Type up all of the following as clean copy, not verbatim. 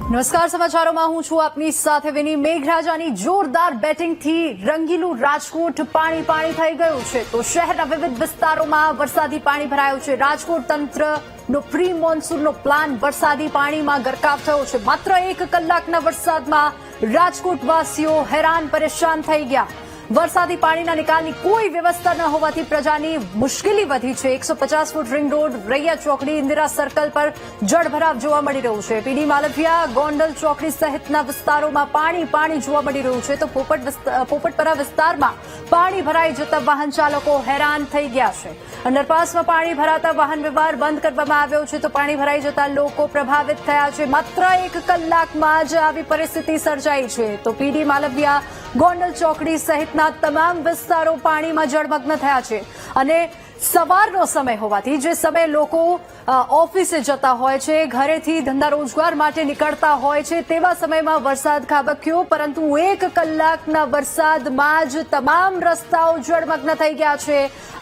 નમસ્કાર, સમાચારોમાં હું છું આપની સાથે વિની। મેઘરાજાની જોરદાર બેટિંગથી રંગીલું રાજકોટ પાણી પાણી થઈ ગયું છે, તો શહેરના વિવિધ વિસ્તારોમાં વરસાદી પાણી ભરાયું છે। રાજકોટ તંત્રનો પ્રી મોન્સૂનનો પ્લાન વરસાદી પાણીમાં ગરકાવ થયો છે। માત્ર 1 કલાકના વરસાદમાં રાજકોટવાસીઓ હેરાન પરેશાન થઈ ગયા। વરસાદી પાણીના નિકાલની કોઈ વ્યવસ્થા ન હોવાથી પ્રજાની મુશ્કેલી વધી છે। 150 ફૂટ રિંગ રોડ, રૈયા ચોકડી, ઇન્દિરા સર્કલ પર જળભરાવ જોવા મળી રહ્યું છે। પીડી માલવિયા, ગોંડલ ચોકડી સહિતના વિસ્તારોમાં પાણી જોવા મળી રહ્યું છે, તો પોપટપરા વિસ્તારમાં પાણી ભરાઈ જતા વાહન ચાલકો હેરાન થઈ ગયા છે। અંડરપાસમાં પાણી ભરાતા વાહન વ્યવહાર બંધ કરવામાં આવ્યો છે, તો પાણી ભરાઈ જતા લોકો પ્રભાવિત થયા છે। માત્ર 1 કલાકમાં જ આવી પરિસ્થિતિ સર્જાઈ છે, તો પીડી માલવિયા, ગોંડલ ચોકડી સહિતના તમામ વિસ્તારો પાણીમાં જળમગ્ન થયા છે। અને સવારનો સમય હોવાથી જે સમયે લોકો ઓફિસે જતા હોય છે, ઘરેથી ધંધા રોજગાર માટે નીકળતા હોય છે, તેવા સમયમાં વરસાદ ખાબક્યો, પરંતુ 1 કલાકના વરસાદમાં જ તમામ રસ્તાઓ જળમગ્ન થઈ ગયા છે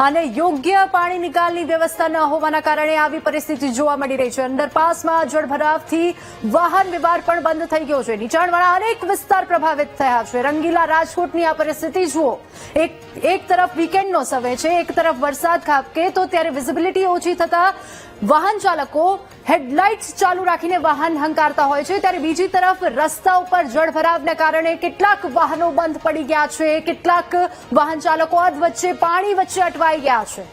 અને યોગ્ય પાણી નિકાલની વ્યવસ્થા ન હોવાના કારણે આવી પરિસ્થિતિ જોવા મળી રહી છે। અંડરપાસમાં જળભરાવથી વાહન વ્યવહાર પણ બંધ થઈ ગયો છે। નીચાણવાળા અનેક વિસ્તાર પ્રભાવિત થયા છે। રંગીલા રાજકોટની આ પરિસ્થિતિ જુઓ, એક તરફ વીકેન્ડનો સમય છે, એક તરફ વરસાદ ખાબકે તો ત્યારે વિઝિબિલિટી ઓછી થતા વાહન ચાલકો હેડલાઇટ્સ ચાલુ રાખીને વાહન હંકારતા હોય છે, ત્યારે બીજી તરફ રસ્તા ઉપર જળભરાવને કારણે કેટલાક વાહનો બંધ પડી ગયા છે, કેટલાક વાહન ચાલકો અધ વચ્ચે પાણી વચ્ચે અટવાઈ ગયા છે।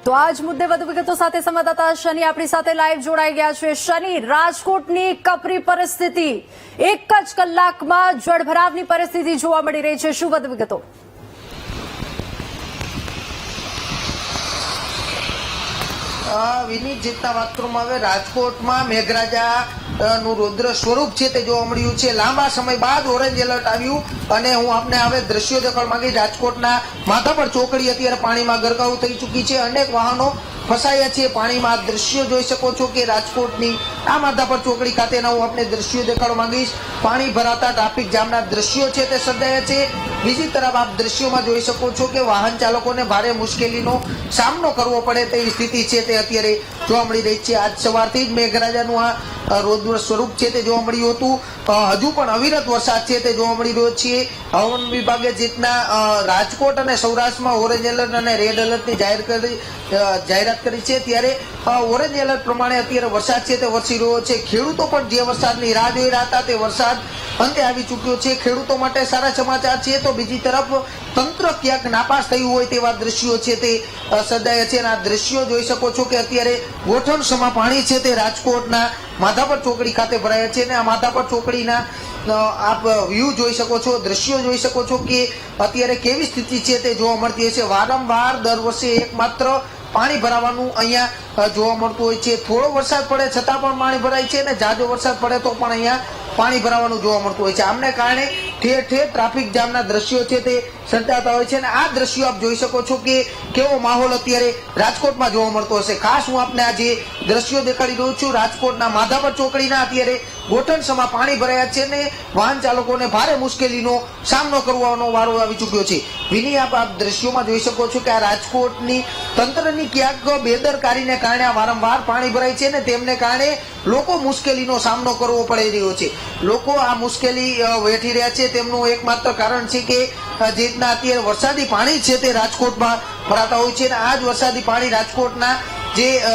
તો આજ મુદ્દે વધુ વિગતો સાથે સંવાદદાતા શનિ આપણી સાથે લાઈવ જોડાઈ ગયા છે। શનિ, રાજકોટની કપરી પરિસ્થિતિ, 1 જ કલાકમાં જળભરાવની પરિસ્થિતિ જોવા મળી રહી છે, શું વધુ વિગતો? વિનીત, જેટલા વાત કરવામાં આવે, રાજકોટમાં મેઘરાજા નું રૌદ્ર સ્વરૂપ છે તે જોવા મળ્યું છે। લાંબા સમય બાદ ઓરેન્જ એલર્ટ આવ્યું અને હું આપને હવે દ્રશ્યો દેખાડવા માંગીશ। રાજકોટના માધાપર ચોકડી અત્યારે પાણીમાં ગરકાવ થઈ ચૂકી છે, અનેક વાહનો ફસાયા છે પાણીમાં। દ્રશ્યો જોઈ શકો છો કે રાજકોટની આ માધાપર ચોકડી ખાતેના હું આપને દ્રશ્યો દેખાડવા માંગીશ। પાણી ભરાતા ટ્રાફિક જામના દ્રશ્યો છે તે સર્જાયા છે। બીજી તરફ આપ દ્રશ્યોમાં જોઈ શકો છો કે વાહન ચાલકોને ભારે મુશ્કેલીનો સામનો કરવો પડે તેવી સ્થિતિ છે તે અત્યારે જોવા મળી રહી છે। આજ સવારથી જ મેઘરાજાનું આ રૌદ્ર સ્વરૂપ છે તે જોવા મળ્યું હતું। હજુ પણ અવિરત વરસાદ છે તે જોવા મળી રહ્યો છે। હવામાન વિભાગે જેટલા રાજકોટ અને સૌરાષ્ટ્રમાં ઓરેન્જ એલર્ટ અને રેડ એલર્ટની જાહેરાત કરી છે, ત્યારે ઓરેન્જ એલર્ટ પ્રમાણે અત્યારે વરસાદ છે તે વરસી રહ્યો છે। ખેડૂતો પણ જે વરસાદની રાહ જોઈ રહ્યા હતા તે વરસાદ અંતે આવી ચૂક્યો છે। ખેડૂતો માટે સારા સમાચાર છે, તો બીજી તરફ તંત્ર ક્યાંક નાપાસ થયું હોય તેવા દ્રશ્યો છે તે સર્જાયા છે। અને આ દ્રશ્યો જોઈ શકો છો કે અત્યારે ગોઠણસમાં પાણી છે તે રાજકોટના માધાપર ચોકડી ખાતે ભરાયા છે અને આ માધાપર ચોકડીના આપ વ્યૂ જોઈ શકો છો, દ્રશ્યો જોઈ શકો છો કે અત્યારે કેવી સ્થિતિ છે તે જોવા મળતી હશે। વારંવાર દર વર્ષે એકમાત્ર પાણી ભરાવાનું અહીંયા જોવા મળતું હોય છે। થોડો વરસાદ પડે છતાં પણ પાણી ભરાય છે અને જાજો વરસાદ પડે તો પણ અહીંયા પાણી ભરાવાનું જોવા મળતું હોય છે। આમને કારણે ઠેર ઠેર ટ્રાફિક જામના દ્રશ્યો છે તે સર્જાતા હોય છે અને આ દ્રશ્યો આપ જોઈ શકો છો કે કેવો માહોલ અત્યારે રાજકોટમાં જોવા મળતો હશે। ખાસ હું આપને આજે દ્રશ્યો દેખાડી રહ્યો છું રાજકોટના માધાપર ચોકડીના। અત્યારે ગોઠણસમાં પાણી ભરાયા છે અને વાહન ચાલકોને ભારે મુશ્કેલીનો સામનો કરવાનો વારો આવી ચૂક્યો છે। વિની, આપ દ્રશ્યોમાં જોઈ શકો છો કે આ રાજકોટની તંત્રની ક્યાંક બેદરકારીને કારણે આ વારંવાર પાણી ભરાય છે અને તેમને કારણે લોકો મુશ્કેલીનો સામનો કરવો પડી રહ્યો છે। લોકો આ મુશ્કેલી વેઠી રહ્યા છે, તેમનું એકમાત્ર કારણ છે કે જે રીતના અત્યારે વરસાદી પાણી છે તે રાજકોટમાં ભરાતા હોય છે અને આ જ વરસાદી પાણી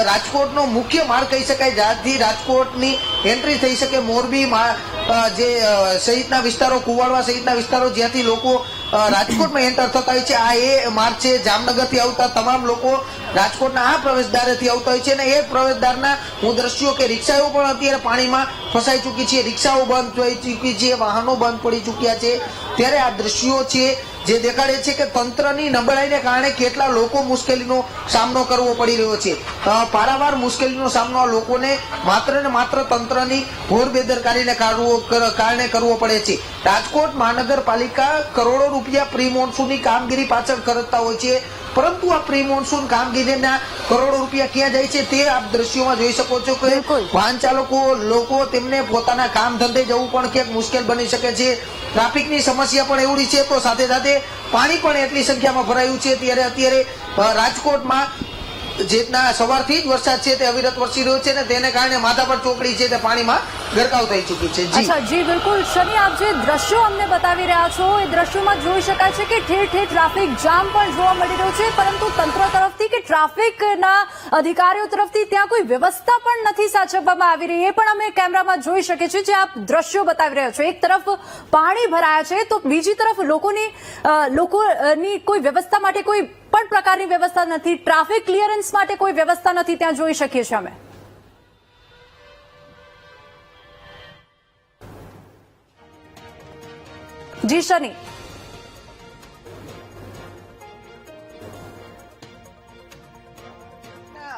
રાજકોટનો મુખ્ય માર્ગ કહી શકાય, જ્યાંથી રાજકોટની એન્ટ્રી થઈ શકે। મોરબી જે સહિતના વિસ્તારો, કુવાડવા સહિતના વિસ્તારો જ્યાંથી લોકો રાજકોટમાં એન્ટર થતા હોય છે, આ એ માર્ગ છે। જામનગરથી આવતા તમામ લોકો રાજકોટના આ પ્રવેશદ્વારેથી આવતા હોય છે અને એ પ્રવેશદ્વારના હું દ્રશ્યો કે રિક્ષાઓ પણ અત્યારે પાણીમાં ફસાઈ ચૂકી છે, રિક્ષાઓ બંધ થઈ ચૂકી છે, વાહનો બંધ પડી ચૂક્યા છે। ત્યારે આ દ્રશ્યો છે જે દેખાડે છે કે તંત્રની નબળાઈને કારણે કેટલા લોકો મુશ્કેલીનો સામનો કરવો પડી રહ્યો છે। પારાવાર મુશ્કેલીનો સામનો આ લોકોને માત્ર ને માત્ર તંત્રની ઘોર બેદરકારીને કારણે કરવો પડે છે। રાજકોટ મહાનગરપાલિકા કરોડો રૂપિયા પ્રી મોન્સૂનની કામગીરી પાછળ કરતા હોય છે, પરંતુ આ પ્રી મોન્સૂન કામગીરીના કરોડો રૂપિયા ક્યાં જાય છે તે આપ દ્રશ્યોમાં જોઈ શકો છો કે વાહન ચાલકો લોકો તેમને પોતાના કામ ધંધે જવું પણ ક્યાંક મુશ્કેલ બની શકે છે। ટ્રાફિકની સમસ્યા પણ એવડી છે, તો સાથે સાથે પાણી પણ એટલી સંખ્યામાં ભરાયું છે। ત્યારે અત્યારે રાજકોટમાં જે રીતના સવારથી જ વરસાદ છે તે અવિરત વરસી રહ્યો છે ને તેને કારણે માધાપર ચોકડી છે તે પાણીમાં ગરકાવ થઈ ચૂકી છે. જી અચ્છા, જી બિલકુલ. શનિ, આપ જે દ્રશ્યો અમને બતાવી રહ્યા છો એ દ્રશ્યોમાં જોઈ શકાય છે કે ઠેર ઠેર ટ્રાફિક જામ પણ જોવા મળી રહ્યો છે, પરંતુ તંત્ર તરફથી કે ટ્રાફિકના અધિકારીઓ તરફથી ત્યાં કોઈ વ્યવસ્થા પણ નથી સાચવવામાં આવી રહી. એ પણ અમે કેમેરામાં જોઈ શકીએ છીએ જે આપ દ્રશ્યો બતાવી રહ્યા છો. એક તરફ પાણી ભરાયા છે તો બીજી તરફ લોકોની કોઈ વ્યવસ્થા માટે કોઈ પણ પ્રકારની વ્યવસ્થા નથી, ટ્રાફિક ક્લિયરન્સ માટે કોઈ વ્યવસ્થા નથી ત્યાં જોઈ શકીએ છીએ અમે. જી શનિ.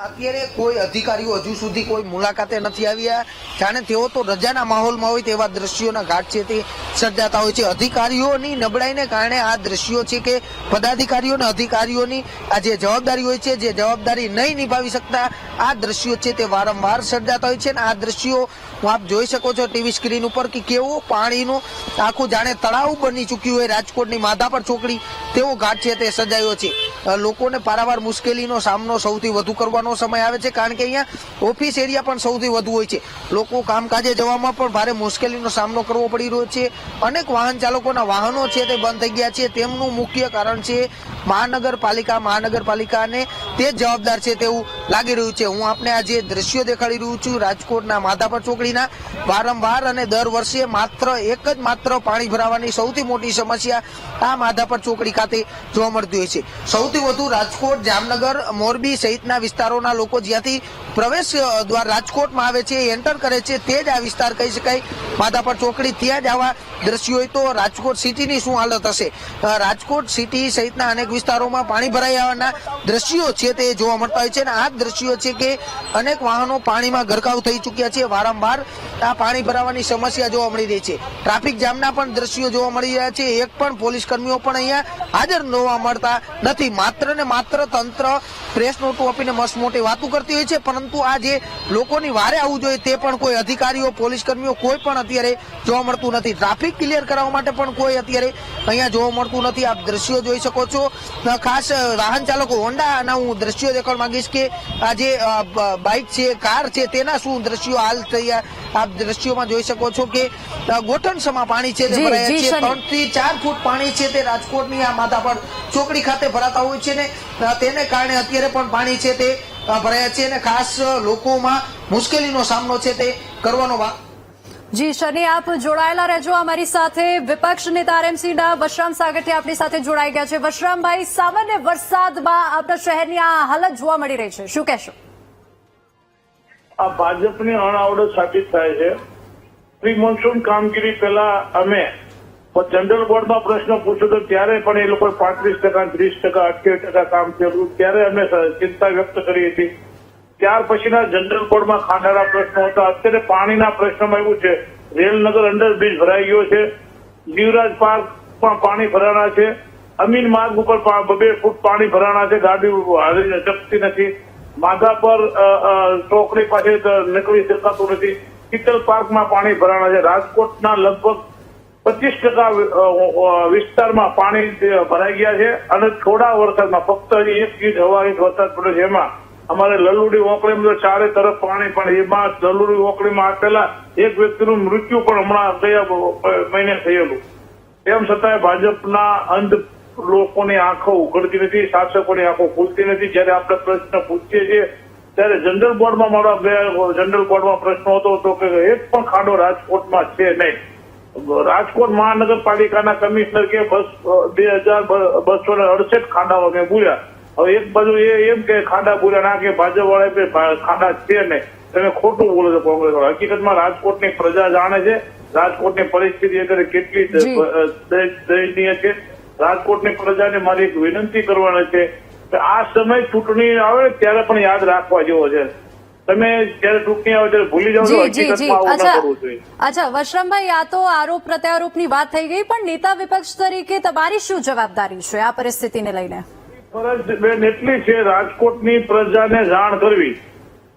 અત્યારે કોઈ અધિકારીઓ હજુ સુધી કોઈ મુલાકાતે નથી આવ્યા, જાણે તેઓ તો રજાના માહોલમાં હોય તેવા દ્રશ્યોના ઘાટ છે તે સર્જાતા હોય છે. અધિકારીઓની નબળાઈને કારણે આ દ્રશ્યો છે કે પદાધિકારીઓ અને અધિકારીઓની આ જે જવાબદારી હોય છે, જે જવાબદારી નહીં નિભાવી શકતા આ દ્રશ્યો છે તે વારંવાર સર્જાતા હોય છે. અને આ દ્રશ્યો આપ જોઈ શકો છો ટીવી સ્ક્રીન ઉપર કે કેવો પાણીનું આખું જાણે તળાવ બની ચૂક્યું હોય રાજકોટની માધાપર ચોકડી તેવો ઘાટ છે તે સર્જાયો છે. લોકોને પારાવાર મુશ્કેલીનો સામનો સૌથી વધુ કરવાનો સમય આવે છે, કારણ કે અહીંયા ઓફિસ એરિયા પણ સૌથી વધુ હોય છે. લોકો કામકાજે જવામાં પણ ભારે મુશ્કેલીનો સામનો કરવો પડી રહ્યો છે. અનેક વાહન ચાલકોના વાહનો છે તે બંધ થઈ ગયા છે. તેમનું મુખ્ય કારણ છે મહાનગરપાલિકાને તે જ જવાબદાર છે તેવું લાગી રહ્યું છે. હું આપને આ જે દ્રશ્યો દેખાડી રહ્યું છું રાજકોટના માધાપર ચોકડીના, વારંવાર અને દર વર્ષે માત્ર પાણી ભરાવાની સૌથી મોટી સમસ્યા આ માધાપર ચોકડી ખાતે જોવા મળતી હોય છે. સૌથી વધુ રાજકોટ, જામનગર, મોરબી સહિતના વિસ્તારોના લોકો જ્યાંથી પ્રવેશ દ્વાર રાજકોટમાં આવે છે, એન્ટર કરે છે, તે જ આ વિસ્તાર કહી શકાય માધાપર ચોકડી. ત્યાં જ આવા દ્રશ્યો હોય તો રાજકોટ સિટીની શું હાલત હશે? રાજકોટ સિટી સહિતના અનેક વિસ્તારોમાં પાણી ભરાઈ આવવાના દ્રશ્યો છે તે જોવા મળતા હોય છે. અને આ દ્રશ્યો છે કે અનેક વાહનો પાણીમાં ગરકાવ થઈ ચૂક્યા છે. વારંવાર આ પાણી ભરાવાની સમસ્યા જોવા મળી રહી છે. ટ્રાફિક જામના પણ દ્રશ્યો જોવા મળી રહ્યા છે. એક પણ પોલીસ કર્મીઓ પણ અહીંયા હાજર જોવા મળતા નથી. માત્ર ને માત્ર તંત્ર પ્રેસ નોટો આપીને મસ્ત મોટી વાતો કરતી હોય છે, પરંતુ આ જે લોકોની વારે આવવું જોઈએ તે પણ કોઈ અધિકારીઓ, પોલીસ કર્મીઓ કોઈ પણ અત્યારે જોવા મળતું નથી. ટ્રાફિક ક્લિયર કરાવવા માટે પણ કોઈ અત્યારે અહીંયા જોવા મળતું નથી. આપ દ્રશ્યો જોઈ શકો છો. ખાસ વાહન ચાલકો હોન્ડાના હું દ્રશ્યો દેખાડવા માંગીશ કે આ જે બાઇક છે, કાર છે, તેના શું દ્રશ્યો હાલ થયા આપ દ્રશ્યોમાં જોઈ શકો છો કે ગોઠણસમાં પાણી છે તે ભરાયા છે. 3 થી 4 ફૂટ પાણી છે તે રાજકોટની આ માધાપર ચોકડી ખાતે ભરાતા હોય છે ને તેને કારણે અત્યારે પણ પાણી છે તે ભરાયા છે. અને ખાસ લોકોમાં મુશ્કેલીનો સામનો છે તે કરવાનો જી શનિ, આપ જોડાયેલા રહેજો અમારી સાથે. વિપક્ષ નેતા આરએમસીના વશરામ સાગઠિયા આપણી સાથે જોડાઈ ગયા છે. વશરામભાઈ, સામાન્ય વરસાદમાં આપણા શહેરની આ હાલત જોવા મળી રહી છે, શું કહેશો? આ ભાજપની અણાવડત સાબિત થાય છે. પ્રી મોન્સૂન કામગીરી પહેલા અમે જનરલ બોર્ડમાં પ્રશ્ન પૂછ્યો તો ત્યારે પણ એ લોકોએ 35%, 30%, 28% કામ કર્યું. ત્યારે અમે ચિંતા વ્યક્ત કરી હતી. ત્યાર પછીના જનરલ બોર્ડમાં ખાંડાના પ્રશ્નો હતા. અત્યારે પાણીના પ્રશ્નમાં એવું છે, રેલનગર અંડરબ્રિજ ભરાઈ ગયો છે, જીવરાજ પાર્કમાં પાણી ભરાણા છે, અમીન માર્ગ ઉપર 2 ફૂટ પાણી ભરાણા છે, ગાડી હાલી શકતી નથી, માધાપર ચોકડી પાસે નીકળી શકાતું નથી, શીતલ પાર્કમાં પાણી ભરાણા છે, રાજકોટના લગભગ 25% વિસ્તારમાં પાણી ભરાઈ ગયા છે. અને થોડા વરસાદમાં ફક્ત 1 ઇંચ હવા ઇંચ વરસાદ પડ્યો છે. એમાં અમારે લલુડી ઓકળીમાં તો ચારે તરફ પાણી, પણ એમાં લલુડી ઓકળીમાં પેલા એક વ્યક્તિનું મૃત્યુ પણ હમણાં ગયા મહિને થયેલું. તેમ છતાંય ભાજપના અંધ લોકોની આંખો ઉઘડતી નથી, શાસકોની આંખો ખુલતી નથી. જયારે આપણે પ્રશ્ન પૂછીએ છીએ ત્યારે જનરલ બોર્ડમાં જનરલ બોર્ડમાં પ્રશ્ન હતો કે એક પણ ખાડો રાજકોટમાં છે નહીં. રાજકોટ મહાનગરપાલિકાના કમિશનર કે 2268 ખાડાઓ મેં પૂર્યા. હવે એક બાજુ એમ કે ખાડા પૂર્યા ના કે ભાજપ વાળા ખાડા છે નહીં. તમે ખોટું બોલો છો કોંગ્રેસ વાળા. હકીકતમાં રાજકોટની પ્રજા જાણે છે રાજકોટની પરિસ્થિતિ અત્યારે કેટલી દયનીય છે. રાજકોટની પ્રજાને મારી એક વિનંતી કરવાની છે કે આ સમય ચૂંટણી આવે ત્યારે પણ યાદ રાખવા જેવો છે. તમે જયારે ચૂંટણી આવે ત્યારે ભૂલી જાઓ છો. હકીકતમાં આવું ન કરવું જોઈએ. અચ્છા વશરામભાઈ, આ તો આરોપ પ્રત્યારોપની વાત થઈ ગઈ, પણ નેતા વિપક્ષ તરીકે તમારી શું જવાબદારી છે આ પરિસ્થિતિને લઈને? ફરજ બેન એટલી છે રાજકોટની પ્રજાને જાણ કરવી,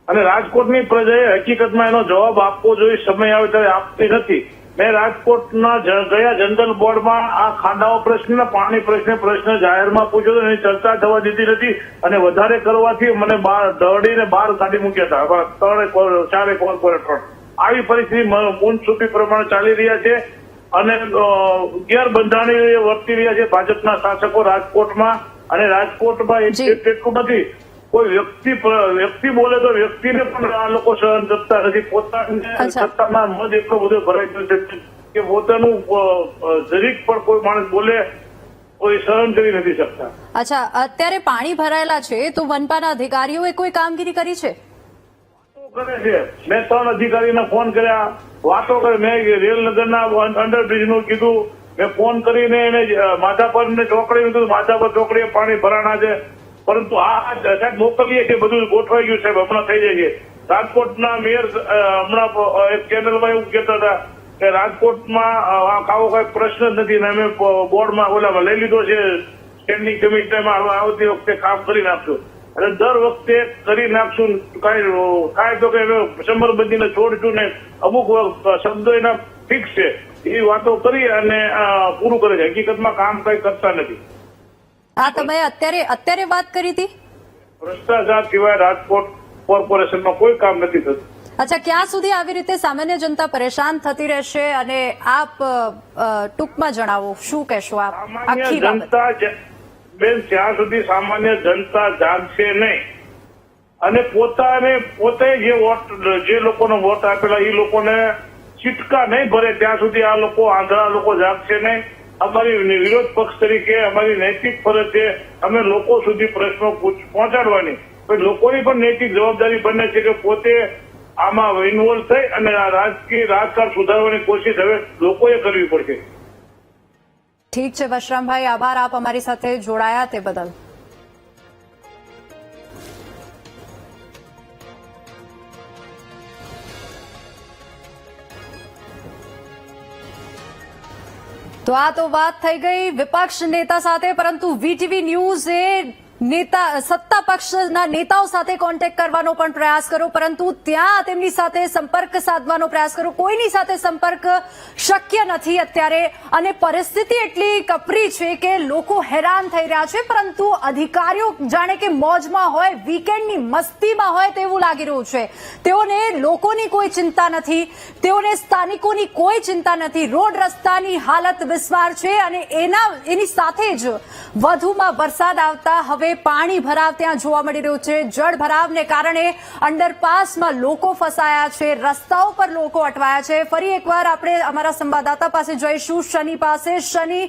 અને રાજકોટની પ્રજાએ હકીકતમાં એનો જવાબ આપવો જોઈએ. સમય આવે ત્યારે આપતી નથી. મેં રાજકોટના ગયા જનરલ બોર્ડમાં આ ખાડાઓ પ્રશ્ન પાણી પ્રશ્ન જાહેરમાં પૂછ્યો હતો, એની ચર્ચા થવા દીધી નથી અને વધારે કરવાથી મને દોડીને બહાર કાઢી મૂક્યા હતા. 4 કોર્પોરેટર આવી પરિસ્થિતિ મુનસુબી પ્રમાણે ચાલી રહ્યા છે અને ગેરબંધારણીય વર્તી રહ્યા છે ભાજપના શાસકો રાજકોટમાં. અને રાજકોટમાં એટલું નથી, કોઈ વ્યક્તિ બોલે તો વ્યક્તિને પણ આ લોકો સહન કરતા નથી. પોતાની સત્તામાં મત એટલો બધો ભરાઈ ગયો છે કે પોતાનું જરીક પણ કોઈ માણસ બોલે કોઈ સહન કરી નથી શકતા. અચ્છા, અત્યારે પાણી ભરાયેલા છે તો વનપાના અધિકારીઓએ કોઈ કામગીરી કરી છે? કરે છે. મેં 3 અધિકારીને ફોન કર્યા, વાતો કરી. મેં રેલનગરના અંડરબ્રિજનું કીધું, મેં ફોન કરીને એને માધાપર ને ચોકડી કીધું, માધાપર ચોકડીએ પાણી ભરાણા છે, પરંતુ આ સાહેબ મોકલીએ કે બધું ગોઠવાઈ ગયું સાહેબ, હમણાં થઈ જાય છે. રાજકોટના મેયર હમણાં એક ચેનલમાં એવું કહેતા હતા કે રાજકોટમાં આવો કઈ પ્રશ્ન જ નથી ને અમે બોર્ડમાં ઓલામાં લઈ લીધો છે, સ્ટેન્ડિંગ કમિટીમાં આવતી વખતે કામ કરી નાખશું. અને દર વખતે કરી નાખશું, કાંઈ તો કે સમરબંધીને છોડશું ને અમુક શબ્દો એના ફિક્સ છે એ વાતો કરી અને પૂરું કરે છે. હકીકતમાં કામ કઈ કરતા નથી. આ તમે અત્યારે વાત કરી હતી? ભ્રષ્ટાચાર સિવાય રાજકોટ કોર્પોરેશનમાં કોઈ કામ નથી થતું. અચ્છા, ક્યાં સુધી આવી રીતે સામાન્ય જનતા પરેશાન થતી રહેશે? અને આપ ટૂંકમાં જણાવો, શું કહેશો આપ? સામાન્ય જનતા બેન, જ્યાં સુધી સામાન્ય જનતા જાગશે નહીં અને પોતે જે લોકોનો વોટ આપેલા એ લોકોને ચીટકા નહીં ભરે ત્યાં સુધી આ લોકો આંધળા લોકો જાગશે નહીં. અમારી વિરોધ પક્ષ તરીકે અમારી નૈતિક ફરજ છે અમે લોકો સુધી પ્રશ્નો પહોંચાડવાની. લોકોની પણ નૈતિક જવાબદારી બને છે કે પોતે આમાં ઇન્વોલ્વ થઈ અને રાજકારણ સુધારવાની કોશિશ હવે લોકોએ કરવી પડશે. ઠીક છે વશરામભાઈ, આભાર આપ અમારી સાથે જોડાયા તે બદલ. તો આ તો વાત થઈ ગઈ વિપક્ષ નેતા સાથે, પરંતુ વીટીવી ન્યૂઝે સત્તા પક્ષના નેતાઓ સાથે કોન્ટેક્ટ કરવાનો પણ પ્રયાસ કર્યો, પરંતુ ત્યાં તેમની સાથે સંપર્ક સાધવાનો પ્રયાસ કર્યો. કોઈની સાથે સંપર્ક શક્ય નથી અત્યારે અને પરિસ્થિતિ એટલી કપરી છે કે લોકો હેરાન થઈ રહ્યા છે, પરંતુ અધિકારીઓ જાણે કે મોજમાં હોય, વીકેન્ડની મસ્તીમાં હોય તેવું લાગી રહ્યું છે. તેઓને લોકોની કોઈ ચિંતા નથી, તેઓને સ્થાનિકોની કોઈ ચિંતા નથી. રોડ રસ્તાની હાલત બિસ્માર છે અને એની સાથે જ વધુમાં વરસાદ આવતા હવે પાણી ભરાવ ત્યાં જોવા મળી રહ્યું છે. જળ ભરાવને કારણે અંડરપાસમાં લોકો ફસાયા છે, રસ્તાઓ પર લોકો અટવાયા છે. ફરી એકવાર આપણે અમારા સંવાદદાતા પાસે જઈશું, શનિ પાસે. શનિ,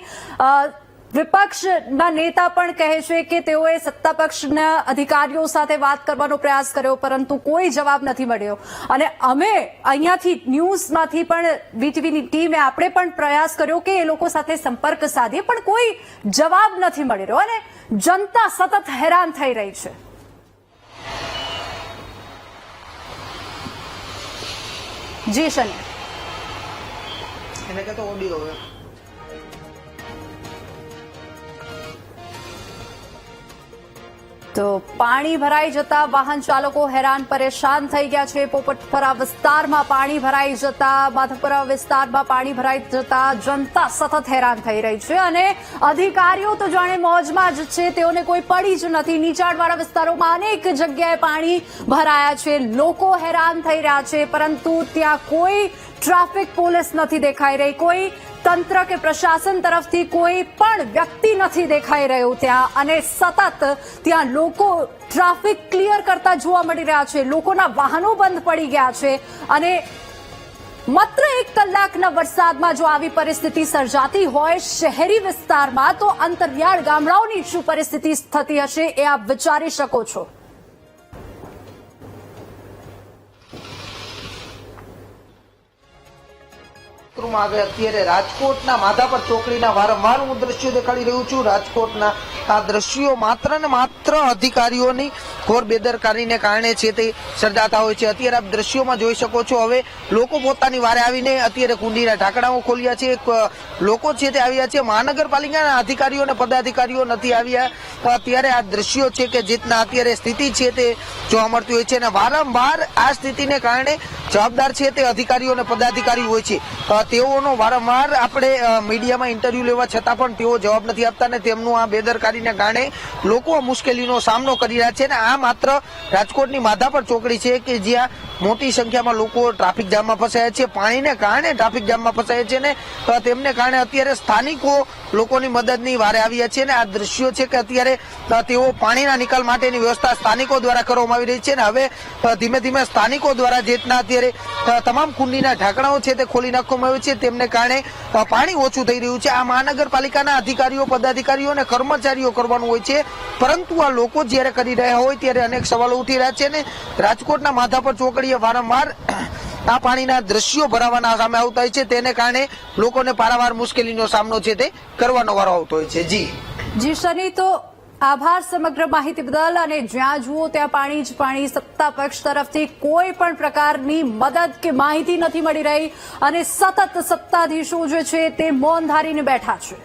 વિપક્ષના નેતા પણ કહે છે કે તેઓએ સત્તા પક્ષના અધિકારીઓ સાથે વાત કરવાનો પ્રયાસ કર્યો, પરંતુ કોઈ જવાબ નથી મળ્યો. અને અમે અહીંયાથી ન્યૂઝમાંથી પણ વીટીવીની ટીમે આપણે પણ પ્રયાસ કર્યો કે એ લોકો સાથે સંપર્ક સાધીએ, પણ કોઈ જવાબ નથી મળી રહ્યો અને જનતા સતત હેરાન થઈ રહી છે. જી શનિ, એને કહેતો ઓડિયો હવે. તો પાણી ભરાઈ જતા વાહન ચાલકો હેરાન પરેશાન થઈ ગયા છે. પોપટપરા વિસ્તારમાં પાણી ભરાઈ જતા, માધવપુરા વિસ્તારમાં પાણી ભરાઈ જતા જનતા સતત હેરાન થઈ રહી છે અને અધિકારીઓ તો જાણે મોજમાં જ છે, તેઓને કોઈ પડી જ નથી. નીચાણવાળા વિસ્તારોમાં અનેક જગ્યાએ પાણી ભરાયા છે, લોકો હેરાન થઈ રહ્યા છે, પરંતુ ત્યાં કોઈ ટ્રાફિક પોલીસ નથી દેખાઈ રહી, કોઈ તંત્ર કે પ્રશાસન તરફથી કોઈ પણ વ્યક્તિ નથી દેખાઈ રહ્યું ત્યાં. અને સતત ત્યાં લોકો ટ્રાફિક ક્લિયર કરતા જોવા મળી રહ્યા છે. લોકોના વાહનો બંધ પડી ગયા છે અને માત્ર 1 કલાકના વરસાદમાં જો આવી પરિસ્થિતિ સર્જાતી હોય શહેરી વિસ્તારમાં, તો અંતરિયાળ ગામડાઓની શું પરિસ્થિતિ થતી હશે એ આપ વિચારી શકો છો. હવે અત્યારે રાજકોટના માધાપર ચોકડીના વારંવાર હું દ્રશ્યો દેખાડી રહ્યું છું. રાજકોટના આ દ્રશ્યો માત્ર ને માત્ર અધિકારીઓની ઘોર બેદરકારીને કારણે છે તે સર્જાતા હોય છે. અત્યારે આપ દ્રશ્યોમાં જોઈ શકો છો, હવે લોકો પોતાની વારે આવીને અત્યારે કુંડીના ઢાંકણાઓ ખોલ્યા છે. લોકો છે તે આવ્યા છે, મહાનગરપાલિકાના અધિકારીઓ અને પદાધિકારીઓ નથી આવ્યા. અત્યારે આ દ્રશ્યો છે કે જેટના અત્યારે સ્થિતિ છે તે જોવા મળતી હોય છે અને વારંવાર આ સ્થિતિને કારણે જવાબદાર છે તે અધિકારીઓ અને પદાધિકારીઓ હોય છે. તેઓનો વારંવાર આપણે મીડિયામાં ઇન્ટરવ્યુ લેવા છતાં પણ તેઓ જવાબ નથી આપતા અને તેમનું આ બેદરકારીને કારણે લોકો મુશ્કેલીનો સામનો કરી રહ્યા છે. અને આ માત્ર રાજકોટની માધાપર ચોકડી છે કે જ્યાં મોટી સંખ્યામાં લોકો ટ્રાફિક જામમાં ફસાયા છે. પાણીને કારણે ટ્રાફિક જામમાં ફસાયા છે ને તેમને કારણે અત્યારે સ્થાનિકો લોકોની મદદની વારે આવ્યા છે. અને આ દ્રશ્યો છે કે અત્યારે તેઓ પાણીના નિકાલ માટેની વ્યવસ્થા સ્થાનિકો દ્વારા કરવામાં આવી રહી છે. અને હવે ધીમે ધીમે સ્થાનિકો દ્વારા જે રીતના અત્યારે તમામ કુંડીના ઢાંકણાઓ છે તે ખોલી નાખવામાં આવે છે, તેમને કારણે પાણી ઓછું થઈ રહ્યું છે. આ મહાનગરપાલિકાના અધિકારીઓ, પદાધિકારીઓ અને કર્મચારીઓ કરવાનું હોય છે, પરંતુ આ લોકો જ્યારે કરી રહ્યા હોય ત્યારે અનેક સવાલો ઉઠી રહ્યા છે. અને રાજકોટના માધાપર ચોકડીએ વારંવાર આ પાણીના દ્રશ્યો ભરાવાના સામે આવતા હોય છે, તેને કારણે લોકોને પારાવાર મુશ્કેલીનો સામનો છે તે કરવાનો વારો આવતો હોય છે. જી શની, તો આભાર સમગ્ર માહિતી બદલ. અને જ્યાં જુઓ ત્યાં પાણી જ પાણી. સત્તા પક્ષ તરફથી કોઈ પણ પ્રકારની મદદ કે માહિતી નથી મળી રહી અને સતત સત્તાધીશો જે છે તે મૌન ધારીને બેઠા છે.